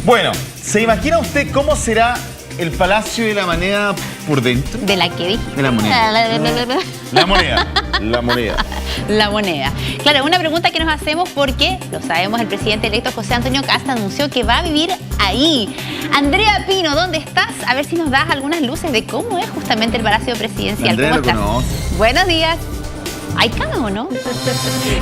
Bueno, ¿se imagina usted cómo será el Palacio de la Moneda por dentro? ¿De la que dije? De la moneda. La moneda. La moneda. La moneda. Claro, una pregunta que nos hacemos porque, lo sabemos, el presidente electo José Antonio Kast anunció que va a vivir ahí. Andrea Pino, ¿dónde estás? A ver si nos das algunas luces de cómo es justamente el Palacio Presidencial. Andrea ¿Cómo lo estás? conoce. Buenos días. ¿Hay cama o no?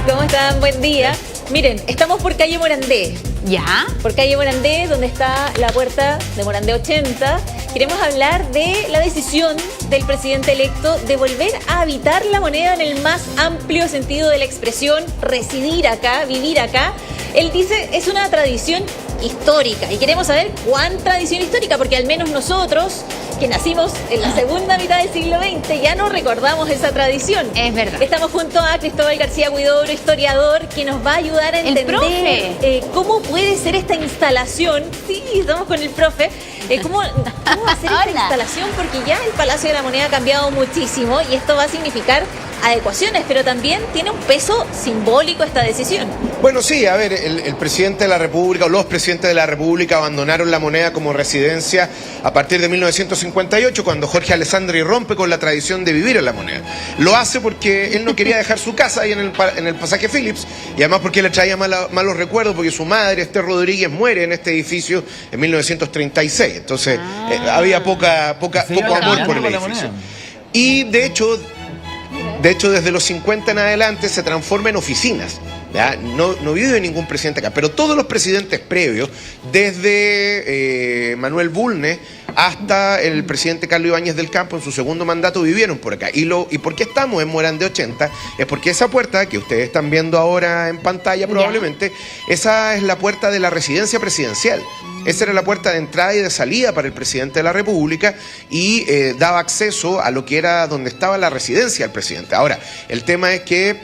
¿Cómo están? Buen día. Miren, estamos por calle Morandé. ¿Ya? Por calle Morandé, donde está la puerta de Morandé 80. Queremos hablar de la decisión del presidente electo de volver a habitar la moneda en el más amplio sentido de la expresión, residir acá, vivir acá. Él dice, es una tradición histórica y queremos saber cuán tradición histórica, porque al menos nosotros, que nacimos en la segunda mitad del siglo XX, ya no recordamos esa tradición. Es verdad. Estamos junto a Cristóbal García Huidobro, historiador, que nos va a ayudar a entender cómo puede ser esta instalación. Sí, estamos con el profe. ¿Cómo va a ser esta instalación? Porque ya el Palacio de la Moneda ha cambiado muchísimo y esto va a significar adecuaciones, pero también tiene un peso simbólico esta decisión. Bueno, sí, a ver, el presidente de la República o los presidentes de la República abandonaron la moneda como residencia a partir de 1958, cuando Jorge Alessandri rompe con la tradición de vivir en la moneda. Lo hace porque él no quería dejar su casa ahí en el pasaje Phillips, y además porque le traía malos recuerdos, porque su madre, Esther Rodríguez, muere en este edificio en 1936. Entonces, había poco amor por el edificio. Y de hecho, desde los 50 en adelante se transforma en oficinas. ¿Ya? No vive ningún presidente acá, pero todos los presidentes previos, desde Manuel Bulnes hasta el presidente Carlos Ibáñez del Campo en su segundo mandato, vivieron por acá. ¿Y por qué estamos en Morandé 80? Es porque esa puerta que ustedes están viendo ahora en pantalla probablemente, esa es la puerta de la residencia presidencial. Esa era la puerta de entrada y de salida para el presidente de la República y daba acceso a lo que era donde estaba la residencia del presidente. Ahora, el tema es que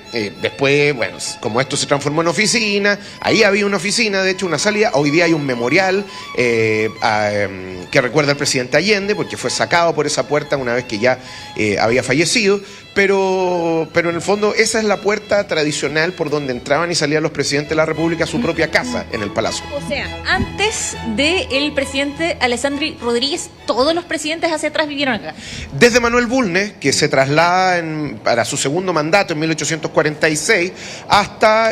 después, bueno, como esto se transformó en oficina, ahí había una oficina, de hecho una salida, hoy día hay un memorial que recuerda al presidente Allende, porque fue sacado por esa puerta una vez que ya había fallecido, pero en el fondo esa es la puerta tradicional por donde entraban y salían los presidentes de la República a su propia casa en el Palacio. O sea, antes del presidente Alessandri Rodríguez, todos los presidentes hacia atrás vivieron acá. Desde Manuel Bulnes, que se traslada para su segundo mandato en 1846, hasta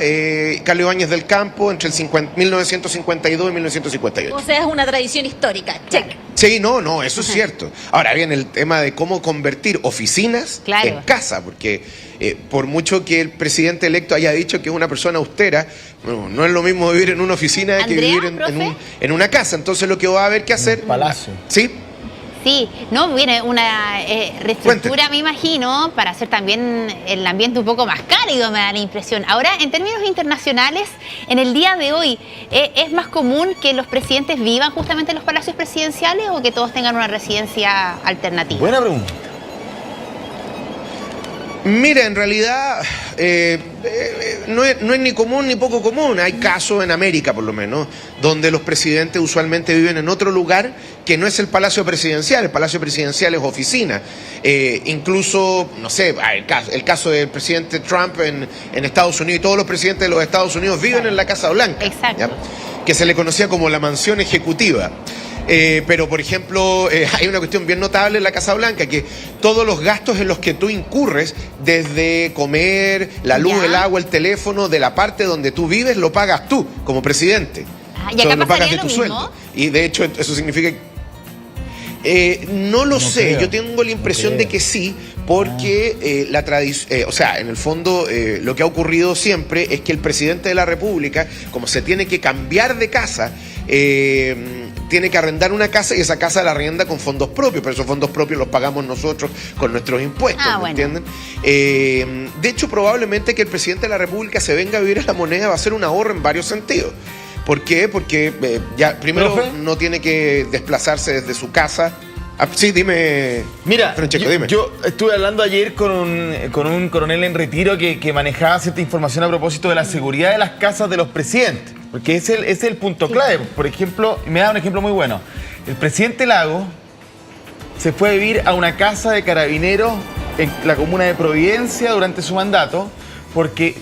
Carlos Ibáñez del Campo entre 1952 y 1958. O sea, es una tradición histórica. Check. Sí, no, eso es cierto. Ahora bien, el tema de cómo convertir oficinas en casa, porque por mucho que el presidente electo haya dicho que es una persona austera, no es lo mismo vivir en una oficina que vivir en una casa. Entonces lo que va a haber que hacer... Un palacio. Sí. Sí, no, viene una reestructura, me imagino, para hacer también el ambiente un poco más cálido, me da la impresión. Ahora, en términos internacionales, en el día de hoy, ¿es más común que los presidentes vivan justamente en los palacios presidenciales o que todos tengan una residencia alternativa? Buena pregunta. Mira, en realidad no es ni común ni poco común. Hay casos en América, por lo menos, donde los presidentes usualmente viven en otro lugar que no es el Palacio Presidencial. El Palacio Presidencial es oficina. Incluso, no sé, el caso del presidente Trump en Estados Unidos, y todos los presidentes de los Estados Unidos viven en la Casa Blanca. Exacto. ¿Ya? Que se le conocía como la mansión ejecutiva. Pero, por ejemplo, hay una cuestión bien notable en la Casa Blanca, que todos los gastos en los que tú incurres, desde comer, la luz, el agua, el teléfono, de la parte donde tú vives, lo pagas tú, como presidente. ¿Y acá lo pagas de pasaría tu lo sueldo. mismo? Y de hecho, eso significa... no lo sé, creo. yo tengo la impresión de que sí, porque la tradición, o sea, en el fondo lo que ha ocurrido siempre es que el presidente de la República, como se tiene que cambiar de casa, tiene que arrendar una casa y esa casa la arrienda con fondos propios, pero esos fondos propios los pagamos nosotros con nuestros impuestos, ¿me entienden? De hecho, probablemente que el presidente de la República se venga a vivir a la moneda va a ser un ahorro en varios sentidos. ¿Por qué? Porque ya primero, ¿profe?, no tiene que desplazarse desde su casa. Sí, dime. Mira, Francesco, dime. Yo estuve hablando ayer con un coronel en retiro que manejaba cierta información a propósito de la seguridad de las casas de los presidentes, porque ese es el punto clave. Por ejemplo, me da un ejemplo muy bueno. El presidente Lago se fue a vivir a una casa de carabineros en la comuna de Providencia durante su mandato, porque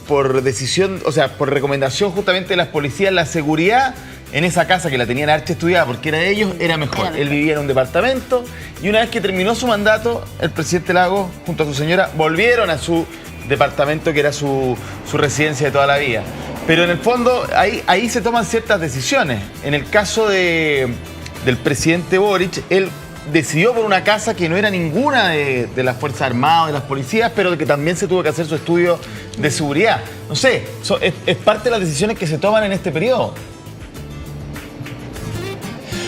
por decisión, o sea, por recomendación justamente de las policías, la seguridad en esa casa que la tenían archi estudiada porque era de ellos, era mejor. Él vivía en un departamento y una vez que terminó su mandato, el presidente Lagos junto a su señora volvieron a su departamento que era su residencia de toda la vida. Pero en el fondo ahí se toman ciertas decisiones. En el caso del presidente Boric, él decidió por una casa que no era ninguna de las Fuerzas Armadas, de las policías, pero que también se tuvo que hacer su estudio de seguridad. No sé, es parte de las decisiones que se toman en este periodo.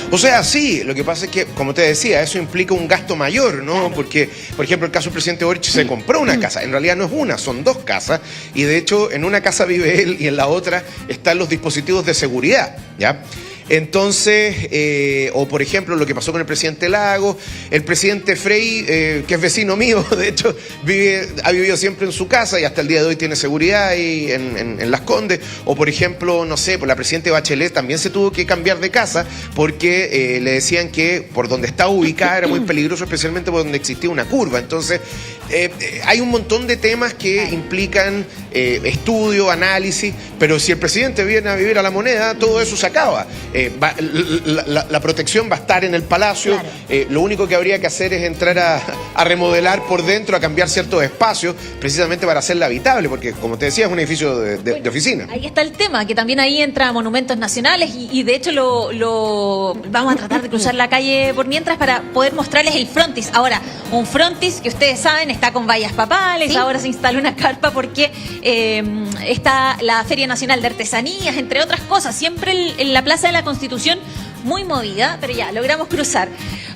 O sea, sí, lo que pasa es que, como te decía, eso implica un gasto mayor, ¿no? Claro. Porque, por ejemplo, el caso del presidente Boric se compró una casa. En realidad no es una, son dos casas. Y de hecho, en una casa vive él y en la otra están los dispositivos de seguridad, ¿ya? Entonces, o por ejemplo, lo que pasó con el presidente Lagos, el presidente Frey, que es vecino mío, de hecho, ha vivido siempre en su casa y hasta el día de hoy tiene seguridad ahí en Las Condes. O por ejemplo, no sé, pues la presidenta Bachelet también se tuvo que cambiar de casa porque le decían que por donde estaba ubicada era muy peligroso, especialmente por donde existía una curva. Entonces, hay un montón de temas que implican estudio, análisis, pero si el presidente viene a vivir a La Moneda, todo eso se acaba. La protección va a estar en el Palacio. Claro. Lo único que habría que hacer es entrar a remodelar por dentro, a cambiar ciertos espacios, precisamente para hacerla habitable, porque como te decía, es un edificio de oficina. Ahí está el tema, que también ahí entra Monumentos Nacionales y de hecho lo vamos a tratar de cruzar la calle por mientras para poder mostrarles el frontis. Ahora, un frontis que ustedes saben está con vallas papales, ¿sí? Ahora se instala una carpa porque está la Feria Nacional de Artesanías, entre otras cosas, siempre en la Plaza de la Constitución muy movida, pero ya logramos cruzar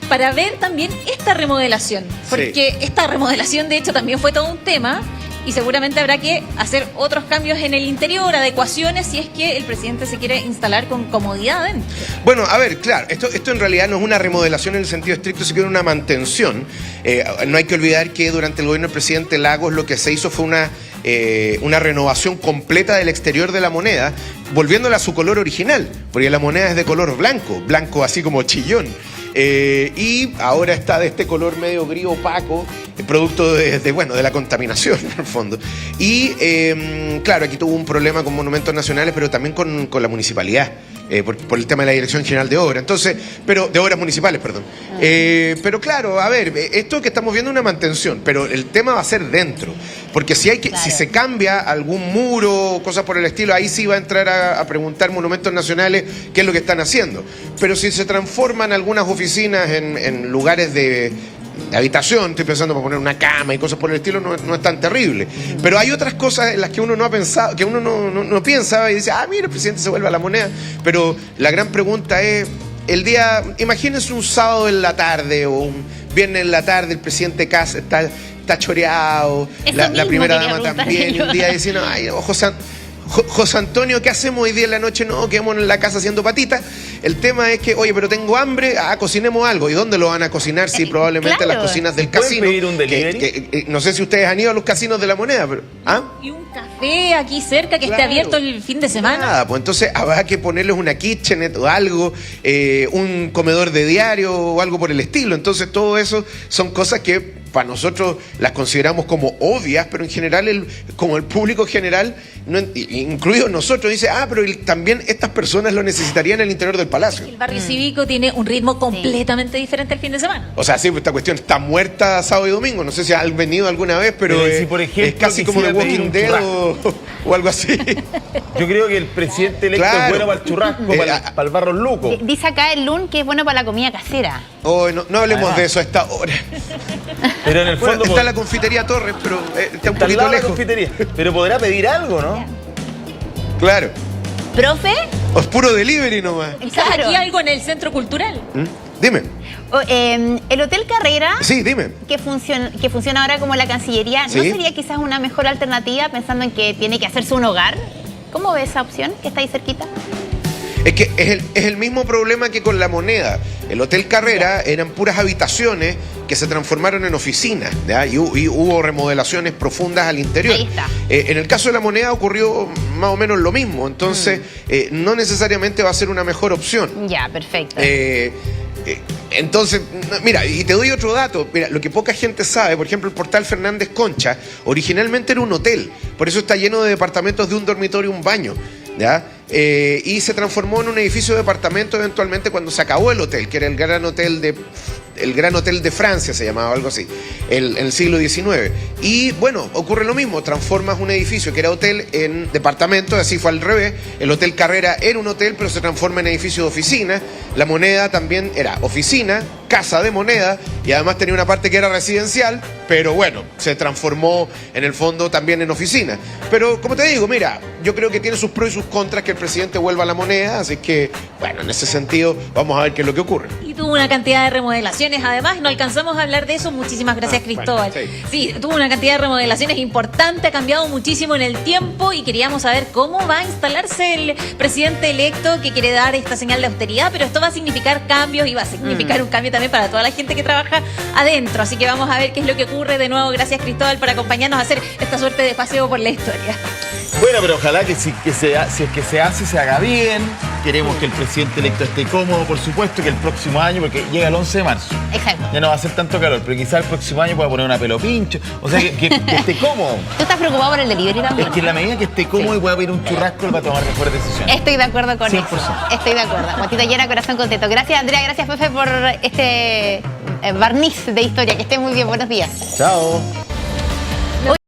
para ver también esta remodelación, porque esta remodelación de hecho también fue todo un tema y seguramente habrá que hacer otros cambios en el interior, adecuaciones, si es que el presidente se quiere instalar con comodidad dentro. Bueno, a ver, claro, esto en realidad no es una remodelación en el sentido estricto, sino una mantención. No hay que olvidar que durante el gobierno del presidente Lagos lo que se hizo fue una renovación completa del exterior de La Moneda, volviéndola a su color original, porque la moneda es de color blanco así como chillón. Y ahora está de este color medio gris opaco, producto de la contaminación en el fondo. Y claro, aquí tuvo un problema con Monumentos Nacionales, pero también con la municipalidad. Por el tema de la Dirección General de Obras. Entonces, de obras municipales, perdón. Pero claro, a ver, esto que estamos viendo es una mantención, pero el tema va a ser dentro. Porque si se cambia algún muro o cosas por el estilo, ahí sí va a entrar a preguntar Monumentos Nacionales qué es lo que están haciendo. Pero si se transforman algunas oficinas en lugares de habitación, estoy pensando para poner una cama y cosas por el estilo, no es tan terrible. Pero hay otras cosas en las que uno no ha pensado, que uno no piensa y dice, mira, el presidente se vuelve a La Moneda. Pero la gran pregunta es, imagínense un sábado en la tarde o un viernes en la tarde, el presidente Kast está choreado, la primera dama también, y un día diciendo, ay, José Antonio, ¿qué hacemos hoy día en la noche? No, quedemos en la casa haciendo patitas. El tema es que, oye, pero tengo hambre, cocinemos algo. ¿Y dónde lo van a cocinar? Si probablemente las cocinas del casino. ¿Pueden pedir un delivery? No sé si ustedes han ido a los casinos de La Moneda, pero... Y un café aquí cerca que esté abierto el fin de semana. Nada, pues entonces habrá que ponerles una kitchenette o algo, un comedor de diario o algo por el estilo. Entonces todo eso son cosas que para nosotros las consideramos como obvias, pero en general, como el público general, incluidos nosotros, dice, pero también estas personas lo necesitarían en el interior del Palacio. El barrio cívico tiene un ritmo completamente diferente el fin de semana. O sea, sí, esta cuestión está muerta sábado y domingo. No sé si han venido alguna vez, pero si, por ejemplo, es casi como The Walking Dead o algo así. Yo creo que el presidente electo es bueno para el churrasco, para el barro luco. Dice acá el Lun que es bueno para la comida casera. No hablemos de eso a esta hora. Pero en el fondo está la confitería Torres, pero está un poquito lejos. Confitería. Pero podrá pedir algo, ¿no? Claro. ¿Profe? O es puro delivery nomás. Claro. ¿Aquí algo en el Centro Cultural? Dime. El Hotel Carrera, sí, dime. Que funciona ahora como la Cancillería, ¿no sería quizás una mejor alternativa pensando en que tiene que hacerse un hogar? ¿Cómo ves esa opción que está ahí cerquita? Es que es el mismo problema que con La Moneda. El Hotel Carrera eran puras habitaciones que se transformaron en oficinas, ¿ya? Y hubo remodelaciones profundas al interior. Ahí está. En el caso de La Moneda ocurrió más o menos lo mismo, entonces no necesariamente va a ser una mejor opción. Ya, perfecto. Entonces, mira, y te doy otro dato. Mira, lo que poca gente sabe, por ejemplo, el Portal Fernández Concha originalmente era un hotel, por eso está lleno de departamentos de un dormitorio y un baño, ¿ya? y se transformó en un edificio de departamento eventualmente cuando se acabó el hotel, que era el Gran Hotel de Francia, se llamaba algo así, en el siglo XIX. Y bueno, ocurre lo mismo, transformas un edificio que era hotel en departamento, así fue al revés. El Hotel Carrera era un hotel, pero se transforma en edificio de oficina. La Moneda también era oficina, casa de moneda, y además tenía una parte que era residencial, pero bueno, se transformó en el fondo también en oficina. Pero como te digo, mira, yo creo que tiene sus pros y sus contras que el presidente vuelva a la Moneda, así que, bueno, en ese sentido, vamos a ver qué es lo que ocurre. Y tuvo una cantidad de remodelaciones, además, no alcanzamos a hablar de eso. Muchísimas gracias, Cristóbal. Bueno, sí, tuvo una cantidad de remodelaciones importante, ha cambiado muchísimo en el tiempo y queríamos saber cómo va a instalarse el presidente electo que quiere dar esta señal de austeridad, pero esto va a significar cambios y va a significar un cambio también para toda la gente que trabaja adentro. Así que vamos a ver qué es lo que ocurre. De nuevo, gracias, Cristóbal, por acompañarnos a hacer esta suerte de paseo por la historia. Bueno, pero ojalá que si es que se hace, se haga bien. Queremos que el presidente electo esté cómodo, por supuesto, que el próximo año, porque llega el 11 de marzo. Exacto. Ya no va a hacer tanto calor, pero quizás el próximo año pueda poner una pelo pincho. O sea, que esté cómodo. ¿Tú estás preocupado por el delivery también? Es que en la medida que esté cómodo y pueda pedir un churrasco, él va a tomar mejores decisiones. Estoy de acuerdo con 100%. eso. Estoy de acuerdo. Guatita llena, corazón contento. Gracias, Andrea. Gracias, Pepe, por este barniz de historia. Que esté muy bien. Buenos días. Chao.